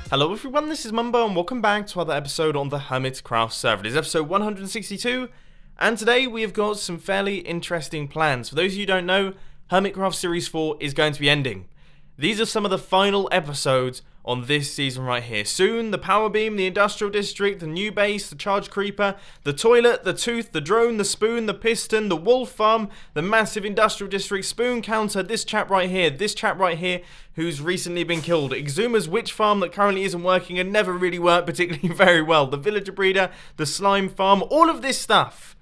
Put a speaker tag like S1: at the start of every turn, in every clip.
S1: Hello everyone, this is Mumbo and welcome back to another episode on the Hermitcraft server. It is episode 162, and today we have got some fairly interesting plans. For those of you who don't know, Hermitcraft Series 4 is going to be ending. These are some of the final episodes on this season right here. Soon, the power beam, the industrial district, the new base, the charge creeper, the toilet, the tooth, the drone, the spoon, the piston, the wolf farm, the massive industrial district, spoon counter, this chap right here, who's recently been killed, Exuma's witch farm that currently isn't working and never really worked particularly very well, the villager breeder, the slime farm, all of this stuff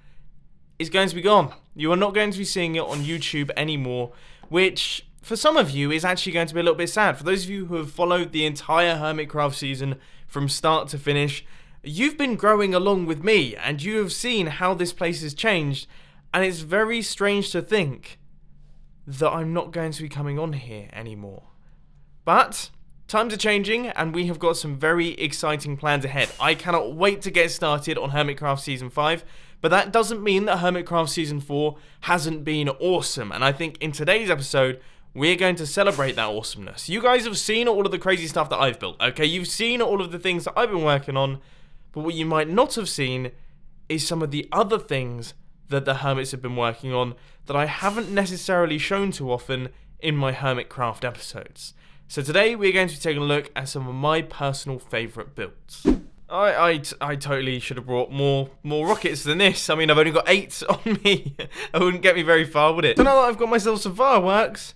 S1: is going to be gone. You are not going to be seeing it on YouTube anymore, which for some of you is actually going to be a little bit sad. For those of you who have followed the entire Hermitcraft season from start to finish, you've been growing along with me and you have seen how this place has changed, and it's very strange to think that I'm not going to be coming on here anymore. But times are changing and we have got some very exciting plans ahead. I cannot wait to get started on Hermitcraft Season 5, but that doesn't mean that Hermitcraft Season 4 hasn't been awesome, and I think in today's episode we're going to celebrate that awesomeness. You guys have seen all of the crazy stuff that I've built, okay? You've seen all of the things that I've been working on, but what you might not have seen is some of the other things that the Hermits have been working on that I haven't necessarily shown too often in my Hermitcraft episodes. So today we're going to be taking a look at some of my personal favourite builds. I totally should have brought more rockets than this. I mean, I've only got 8 on me. It wouldn't get me very far, would it? So now that I've got myself some fireworks,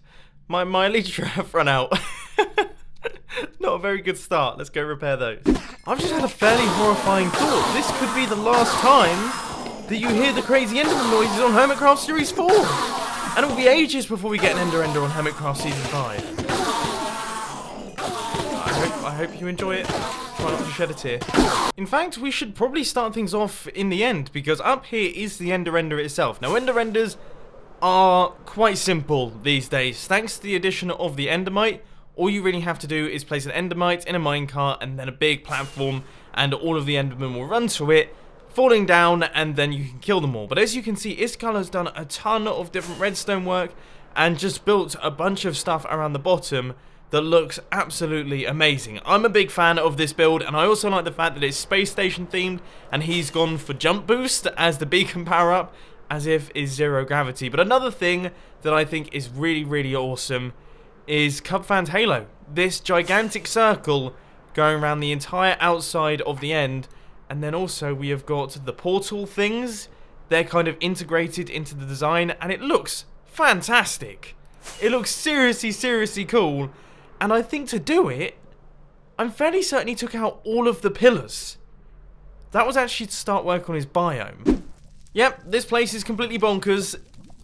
S1: my mileage have run out. Not a very good start. Let's go repair those. I've just had a fairly horrifying thought. This could be the last time that you hear the crazy Enderman noises on Hermitcraft Series 4. And it will be ages before we get an Ender on Hermitcraft Season 5. I hope you enjoy it. Try not to shed a tear. In fact, we should probably start things off in the end, because up here is the Ender itself. Now, Ender are quite simple these days. Thanks to the addition of the Endermite, all you really have to do is place an Endermite in a minecart and then a big platform, and all of the Endermen will run to it, falling down, and then you can kill them all. But as you can see, Iskala's done a ton of different redstone work and just built a bunch of stuff around the bottom that looks absolutely amazing. I'm a big fan of this build, and I also like the fact that it's space station themed, and he's gone for jump boost as the beacon power up, as if is zero gravity. But another thing that I think is really, really awesome is CubedHost Halo. This gigantic circle going around the entire outside of the end, and then also we have got the portal things. They're kind of integrated into the design, and it looks fantastic. It looks seriously, seriously cool. And I think to do it, I'm fairly certain he took out all of the pillars. That was actually to start work on his biome. Yep, this place is completely bonkers.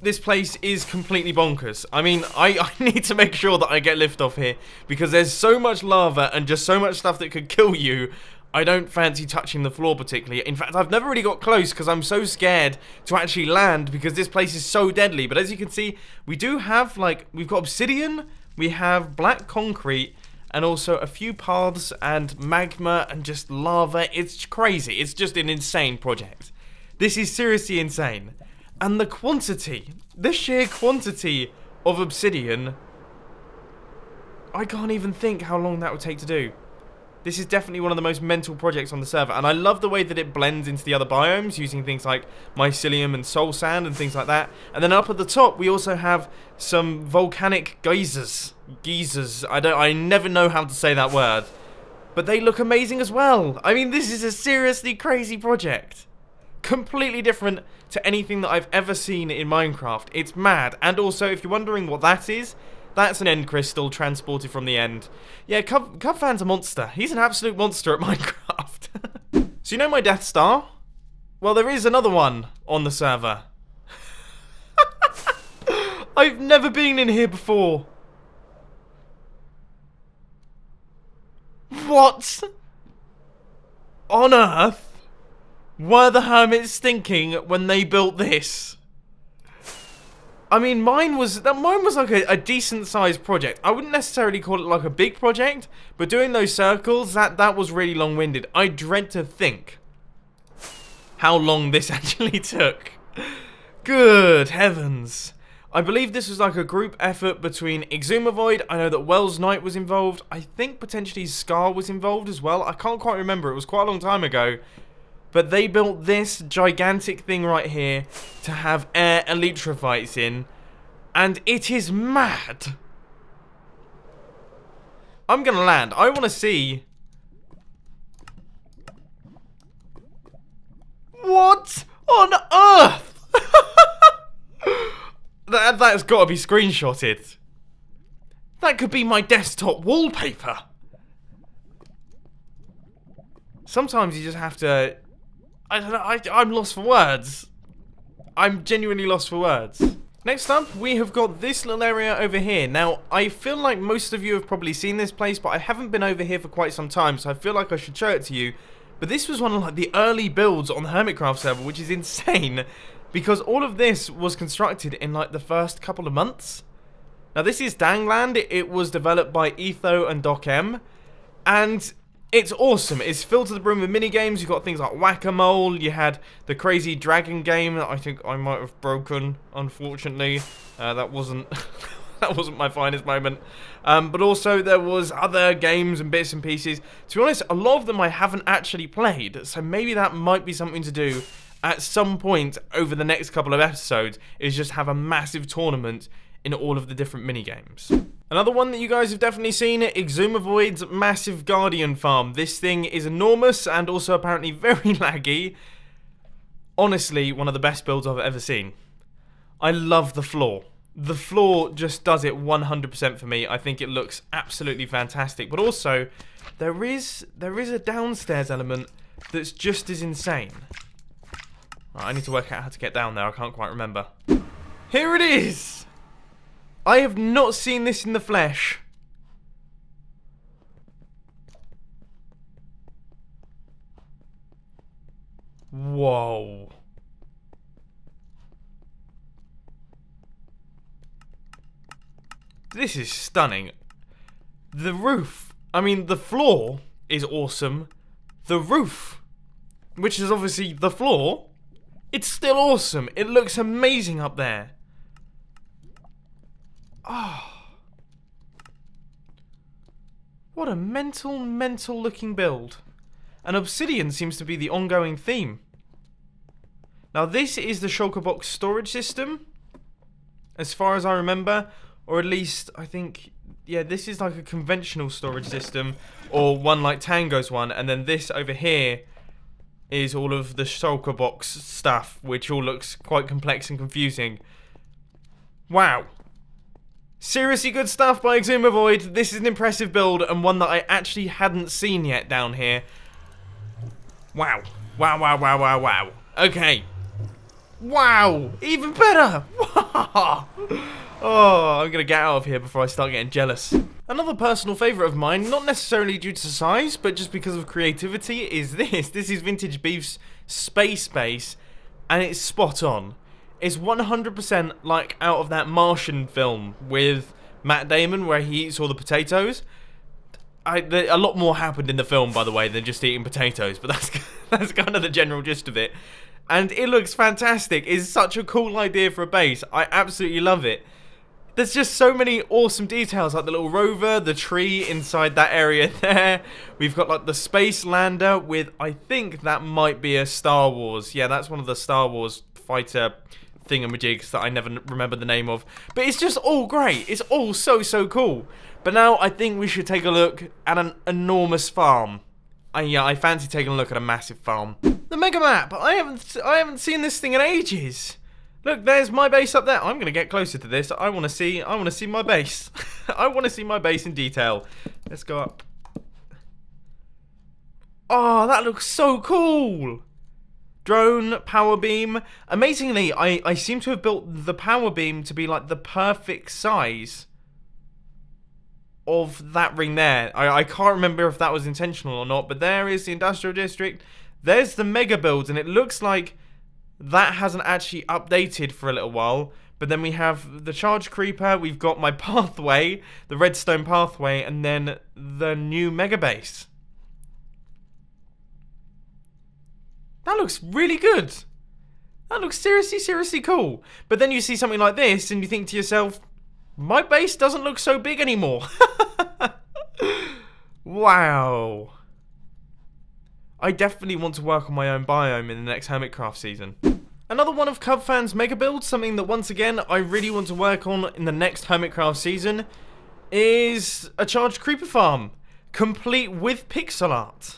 S1: This place is completely bonkers. I mean, I need to make sure that I get lift off here, because there's so much lava and just so much stuff that could kill you. I don't fancy touching the floor particularly. In fact, I've never really got close because I'm so scared to actually land, because this place is so deadly. But as you can see, we do have, we've got obsidian, we have black concrete, and also a few paths and magma and just lava. It's crazy. It's just an insane project. This is seriously insane. And the sheer quantity of obsidian, I can't even think how long that would take to do. This is definitely one of the most mental projects on the server, and I love the way that it blends into the other biomes, using things like mycelium and soul sand and things like that. And then up at the top, we also have some volcanic geysers. I never know how to say that word, but they look amazing as well. I mean, this is a seriously crazy project. Completely different to anything that I've ever seen in Minecraft. It's mad. And also, if you're wondering what that is, that's an end crystal transported from the end. Yeah, CubedHost's a monster. He's an absolute monster at Minecraft. So you know my Death Star? Well, there is another one on the server. I've never been in here before. What on earth were the Hermits thinking when they built this? I mean, mine was like a decent sized project. I wouldn't necessarily call it like a big project, but doing those circles, that was really long winded. I dread to think how long this actually took. Good heavens. I believe this was like a group effort between Exumavoid. I know that Wells Knight was involved. I think potentially Scar was involved as well. I can't quite remember. It was quite a long time ago. But they built this gigantic thing right here to have air elytra fights in. And it is mad. I'm going to land. I want to see... What on earth? That's got to be screenshotted. That could be my desktop wallpaper. Sometimes you just have to... I don't know, I'm lost for words. I'm genuinely lost for words. Next up, we have got this little area over here. Now, I feel like most of you have probably seen this place, but I haven't been over here for quite some time, so I feel like I should show it to you. But this was one of like the early builds on the Hermitcraft server, which is insane, because all of this was constructed in like the first couple of months. Now, this is Dangland. It was developed by Etho and Doc M, and it's awesome. It's filled to the brim with mini games. You've got things like Whack-A-Mole. You had the crazy dragon game that I think I might have broken, unfortunately. That wasn't that wasn't my finest moment. But also there was other games and bits and pieces. To be honest, a lot of them I haven't actually played, so maybe that might be something to do at some point over the next couple of episodes, is just have a massive tournament in all of the different mini games. Another one that you guys have definitely seen, Exumavoid's massive guardian farm. This thing is enormous and also apparently very laggy. Honestly, one of the best builds I've ever seen. I love the floor. The floor just does it 100% for me. I think it looks absolutely fantastic. But also, there is a downstairs element that's just as insane. Right, I need to work out how to get down there. I can't quite remember. Here it is! I have not seen this in the flesh. Whoa. This is stunning. The roof, I mean the floor is awesome. The roof, which is obviously the floor, it's still awesome. It looks amazing up there. Oh. What a mental looking build. And obsidian seems to be the ongoing theme. Now this is the shulker box storage system, as far as I remember. Or at least, I think, yeah, this is like a conventional storage system. Or one like Tango's one. And then this over here is all of the shulker box stuff, which all looks quite complex and confusing. Wow. Seriously good stuff by exumavoid. This is an impressive build and one that I actually hadn't seen yet down here. Wow. Wow, wow, wow, wow, wow. Okay. Wow. Even better. Oh, I'm going to get out of here before I start getting jealous. Another personal favourite of mine, not necessarily due to size, but just because of creativity, is this. This is Vintage Beef's Space Base, and it's spot on. It's 100% like out of that Martian film with Matt Damon where he eats all the potatoes. A lot more happened in the film, by the way, than just eating potatoes, but that's kind of the general gist of it. And it looks fantastic. It's such a cool idea for a base. I absolutely love it. There's just so many awesome details, like the little rover, the tree inside that area there. We've got like the space lander with, I think that might be a Star Wars. Yeah, that's one of the Star Wars fighter thingamajigs that I never remember the name of. But it's just all great. It's all so cool. But now I think we should take a look at an enormous farm. I fancy taking a look at a massive farm. The mega map. I haven't seen this thing in ages. Look, there's my base up there. I'm gonna get closer to this. I want to see my base. I want to see my base in detail. Let's go up. Oh, that looks so cool. Drone, power beam. Amazingly, I seem to have built the power beam to be like the perfect size of that ring there. I can't remember if that was intentional or not, but there is the industrial district. There's the mega builds, and it looks like that hasn't actually updated for a little while. But then we have the charge creeper, we've got my pathway, the redstone pathway, and then the new mega base. That looks really good. That looks seriously, seriously cool. But then you see something like this and you think to yourself, my base doesn't look so big anymore. Wow. I definitely want to work on my own biome in the next Hermitcraft season. Another one of CubFan's mega builds, something that once again I really want to work on in the next Hermitcraft season, is a charged creeper farm, complete with pixel art.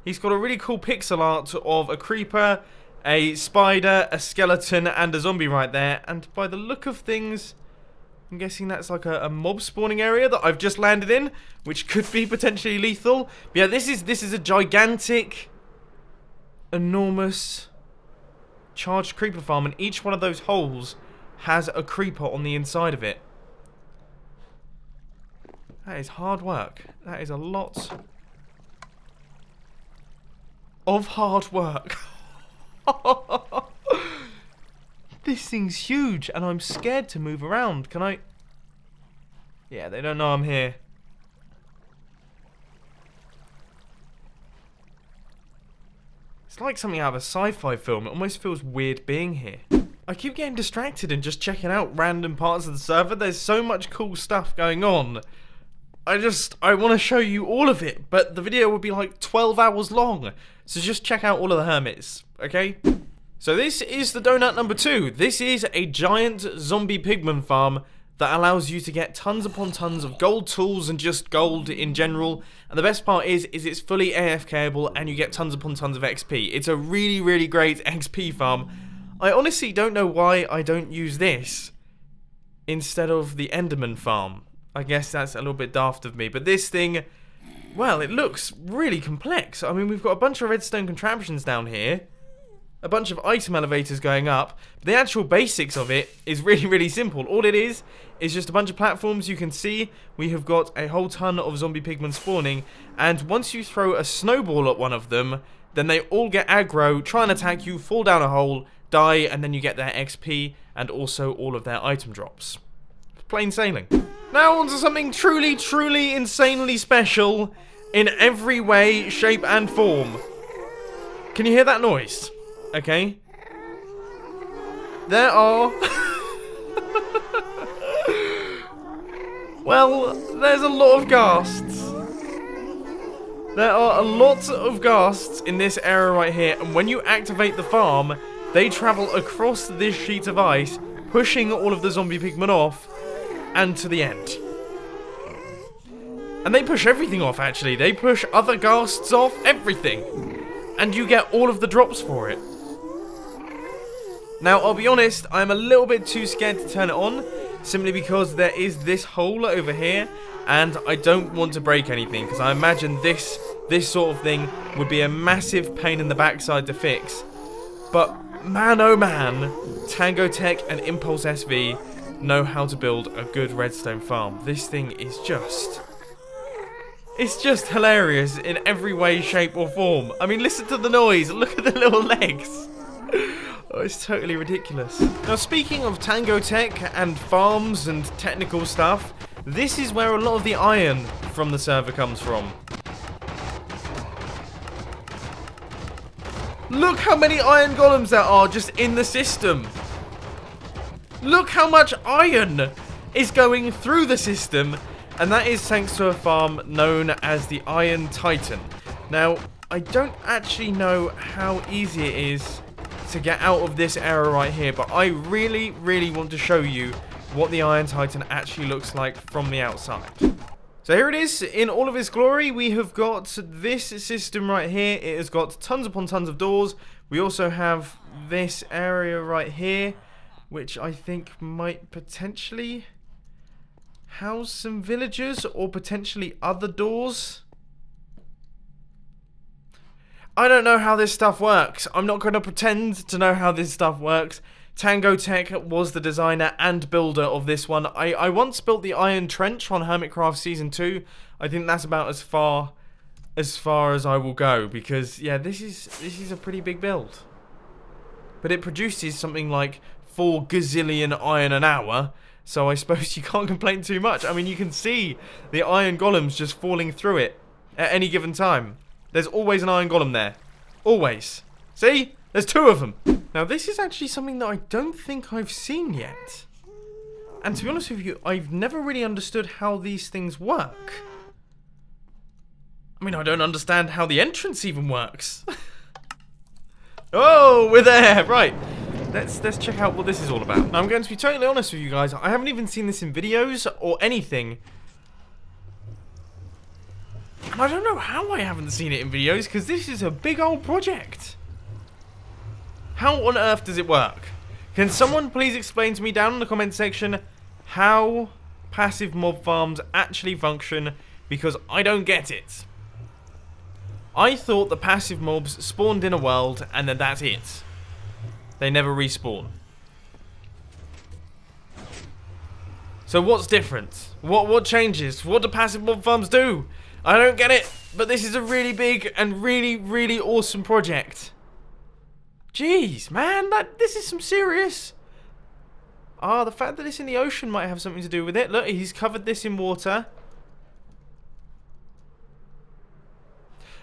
S1: He's got a really cool pixel art of a creeper, a spider, a skeleton, and a zombie right there. And by the look of things, I'm guessing that's like a mob spawning area that I've just landed in, which could be potentially lethal. But yeah, this is a gigantic, enormous, charged creeper farm, and each one of those holes has a creeper on the inside of it. That is hard work. That is a lot of hard work. This thing's huge and I'm scared to move around. Can I? Yeah, they don't know I'm here. It's like something out of a sci-fi film. It almost feels weird being here. I keep getting distracted and just checking out random parts of the server. There's so much cool stuff going on. I want to show you all of it, but the video would be like 12 hours long. So just check out all of the hermits, okay? So this is the donut number 2. This is a giant zombie pigman farm that allows you to get tons upon tons of gold tools and just gold in general. And the best part is it's fully AFKable and you get tons upon tons of XP. It's a really, really great XP farm. I honestly don't know why I don't use this instead of the Enderman farm. I guess that's a little bit daft of me, but this thing, well, it looks really complex. I mean, we've got a bunch of redstone contraptions down here, a bunch of item elevators going up, but the actual basics of it is really, really simple. All it is just a bunch of platforms. You can see we have got a whole ton of zombie pigmen spawning, and once you throw a snowball at one of them, then they all get aggro, try and attack you, fall down a hole, die, and then you get their XP and also all of their item drops. Plain sailing. Now on to something truly, truly insanely special in every way, shape and form. Can you hear that noise? Okay. There are... well, there's a lot of ghasts. There are a lot of ghasts in this area right here, and when you activate the farm, they travel across this sheet of ice, pushing all of the zombie pigmen off, and to the end. And they push everything off, actually. They push other ghasts off, everything. And you get all of the drops for it. Now, I'll be honest, I'm a little bit too scared to turn it on, simply because there is this hole over here, and I don't want to break anything, because I imagine this sort of thing would be a massive pain in the backside to fix. But, man oh man, Tango Tech and Impulse SV know how to build a good redstone farm. This thing is just... it's just hilarious in every way, shape or form. I mean, listen to the noise. Look at the little legs. Oh, it's totally ridiculous. Now, speaking of Tango Tech and farms and technical stuff, this is where a lot of the iron from the server comes from. Look how many iron golems there are just in the system. Look how much iron is going through the system, and that is thanks to a farm known as the Iron Titan. Now, I don't actually know how easy it is to get out of this area right here, but I really, really want to show you what the Iron Titan actually looks like from the outside. So here it is in all of its glory. We have got this system right here. It has got tons upon tons of doors. We also have this area right here, which I think might potentially house some villagers or potentially other doors. I don't know how this stuff works. I'm not going to pretend to know how this stuff works. Tango Tech was the designer and builder of this one. I once built the Iron Trench on Hermitcraft Season 2. I think that's about as far as I will go, because yeah, this is a pretty big build. But it produces something like 4 gazillion iron an hour, so I suppose you can't complain too much. I mean, you can see the iron golems just falling through it at any given time. There's always an iron golem there. Always. See? There's 2 of them. Now this is actually something that I don't think I've seen yet. And to be honest with you, I've never really understood how these things work. I mean, I don't understand how the entrance even works. Oh, we're there! Right. Let's check out what this is all about. Now, I'm going to be totally honest with you guys. I haven't even seen this in videos or anything. And I don't know how I haven't seen it in videos, because this is a big old project. How on earth does it work? Can someone please explain to me down in the comment section how passive mob farms actually function, because I don't get it. I thought the passive mobs spawned in a world and then that's it. They never respawn. So what's different? What changes? What do passive mob farms do? I don't get it, but this is a really big and really awesome project. Jeez, man, this is some serious... Ah, the fact that it's in the ocean might have something to do with it. Look, he's covered this in water.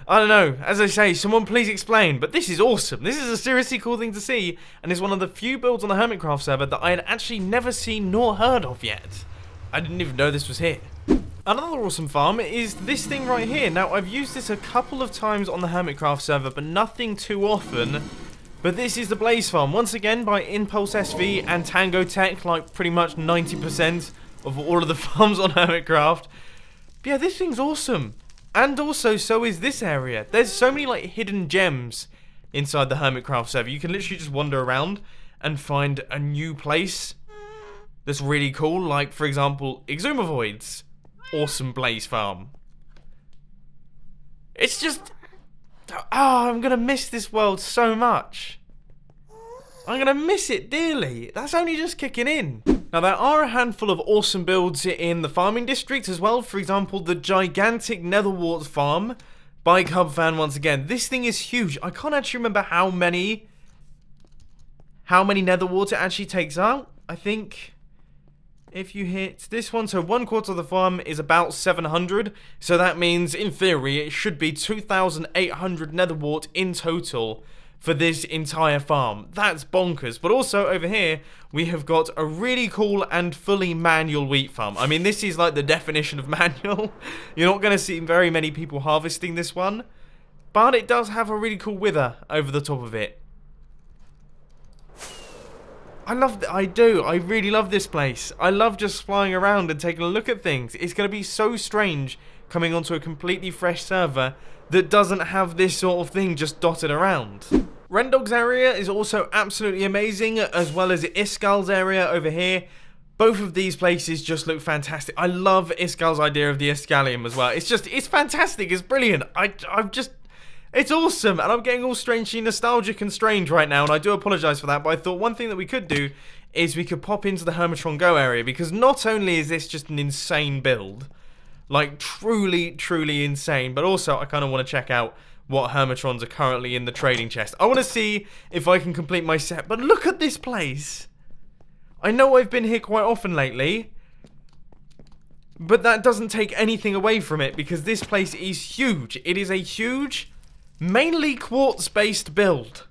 S1: I don't know. As I say, someone please explain. But this is awesome. This is a seriously cool thing to see. And it's one of the few builds on the Hermitcraft server that I had actually never seen nor heard of yet. I didn't even know this was here. Another awesome farm is this thing right here. Now, I've used this a couple of times on the Hermitcraft server, but nothing too often. But this is the Blaze Farm, once again by Impulse SV and Tango Tech, like pretty much 90% of all of the farms on Hermitcraft. But yeah, this thing's awesome. And also, so is this area. There's so many like hidden gems inside the Hermitcraft server. You can literally just wander around and find a new place that's really cool. Like, for example, exumavoid's awesome Blaze Farm. It's just... Oh, I'm gonna miss this world so much. I'm gonna miss it dearly. That's only just kicking in. Now, there are a handful of awesome builds in the farming district as well. For example, the gigantic Netherwart farm by CubedHost once again. This thing is huge. I can't actually remember how many Netherwart it actually takes out. I think if you hit this one, so 1/4 of the farm is about 700. So that means, in theory, it should be 2,800 Netherwart in total for this entire farm. That's bonkers. But also, over here, we have got a really cool and fully manual wheat farm. I mean, this is like the definition of manual. You're not going to see very many people harvesting this one. But it does have a really cool wither over the top of it. I do. I really love this place. I love just flying around and taking a look at things. It's going to be so strange coming onto a completely fresh server that doesn't have this sort of thing just dotted around. Rendog's area is also absolutely amazing, as well as Iskal's area over here. Both of these places just look fantastic. I love Iskal's idea of the Iskalium as well. It's fantastic. It's brilliant. It's awesome, and I'm getting all strangely nostalgic and strange right now, and I do apologise for that, but I thought one thing that we could do is we could pop into the Hermitron Go area, because not only is this just an insane build, like truly insane, but also I kind of want to check out what Hermitrons are currently in the trading chest. I want to see if I can complete my set, but look at this place. I know I've been here quite often lately, but that doesn't take anything away from it, because this place is huge. It is a huge... mainly quartz-based build.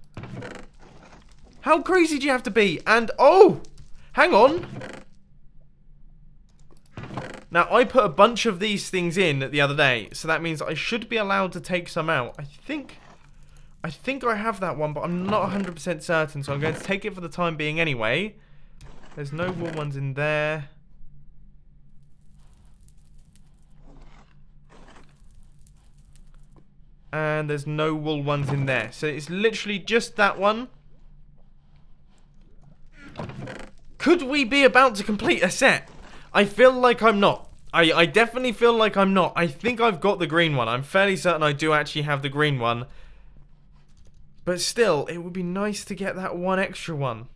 S1: How crazy do you have to be? And, oh! Hang on! Now, I put a bunch of these things in the other day, so that means I should be allowed to take some out. I think I have that one, but I'm not 100% certain, so I'm going to take it for the time being anyway. There's no wool ones in there. And there's no wool ones in there. So it's literally just that one. Could we be about to complete a set? I feel like I'm not. I definitely feel like I'm not. I think I've got the green one. I'm fairly certain I do actually have the green one. But still, it would be nice to get that one extra one.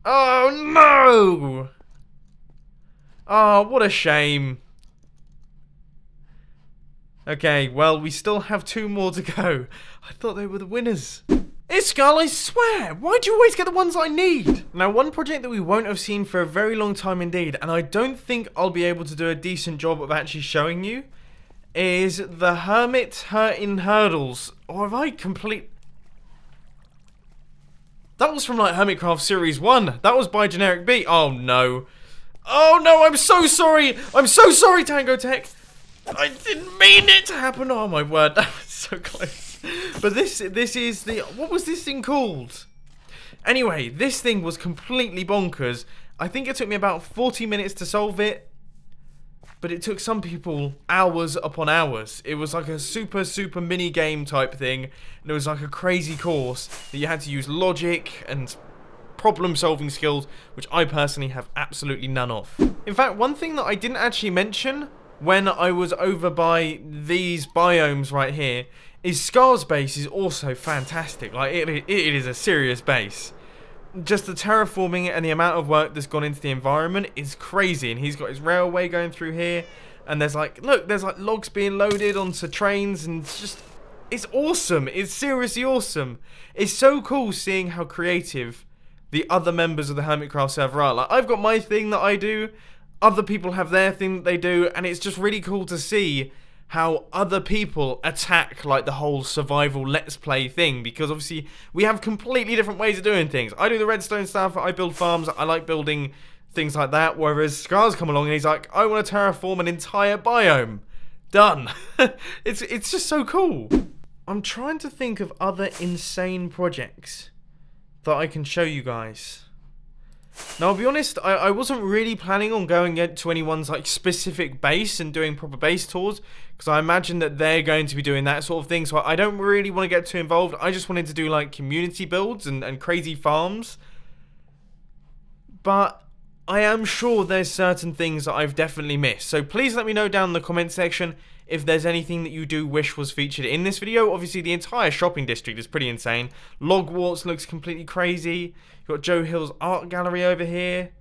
S1: Oh, no! Oh, what a shame. Okay, well, we still have 2 more to go. I thought they were the winners. Iskal, I swear! Why do you always get the ones I need? Now, one project that we won't have seen for a very long time indeed, and I don't think I'll be able to do a decent job of actually showing you, is the Hermit in Hurdles. Or have I complete... That was from like Hermitcraft Series 1. That was by Generic B. Oh no. Oh no, I'm so sorry. I'm so sorry, Tango Tech. I didn't mean it to happen. Oh my word, that was so close. But this is the, what was this thing called? Anyway, this thing was completely bonkers. I think it took me about 40 minutes to solve it. But it took some people hours upon hours. It was like a super mini game type thing. And it was like a crazy course that you had to use logic and problem solving skills, which I personally have absolutely none of. In fact, one thing that I didn't actually mention when I was over by these biomes right here is Scar's base is also fantastic. Like, it is a serious base. Just the terraforming and the amount of work that's gone into the environment is crazy. And he's got his railway going through here. And there's like, look, there's like logs being loaded onto trains. And it's just, it's awesome. It's seriously awesome. It's so cool seeing how creative the other members of the Hermitcraft server are. Like, I've got my thing that I do. Other people have their thing that they do. And it's just really cool to see how other people attack like the whole survival let's play thing, because obviously we have completely different ways of doing things. I do the redstone stuff, I build farms, I like building things like that, whereas Scar's come along and he's like, I want to terraform an entire biome. Done. It's just so cool. I'm trying to think of other insane projects that I can show you guys. Now, I'll be honest, I wasn't really planning on going to anyone's like specific base and doing proper base tours, because I imagine that they're going to be doing that sort of thing, so I don't really want to get too involved. I just wanted to do like community builds and crazy farms. But I am sure there's certain things that I've definitely missed, so please let me know down in the comment section if there's anything that you do wish was featured in this video. Obviously, the entire shopping district is pretty insane. Logwarts looks completely crazy. You've got Joe Hill's art gallery over here.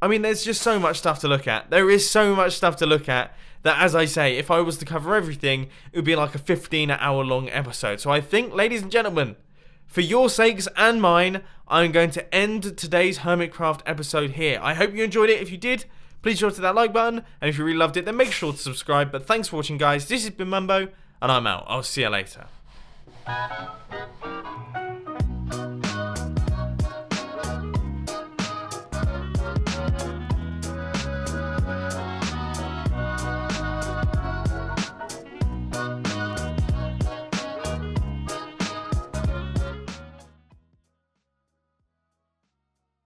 S1: I mean, there's just so much stuff to look at. There is so much stuff to look at that, as I say, if I was to cover everything, it would be like a 15-hour long episode. So I think, ladies and gentlemen, for your sakes and mine, I'm going to end today's Hermitcraft episode here. I hope you enjoyed it. If you did, please sure to hit that like button. And if you really loved it, then make sure to subscribe. But thanks for watching, guys. This has been Mumbo, and I'm out. I'll see you later.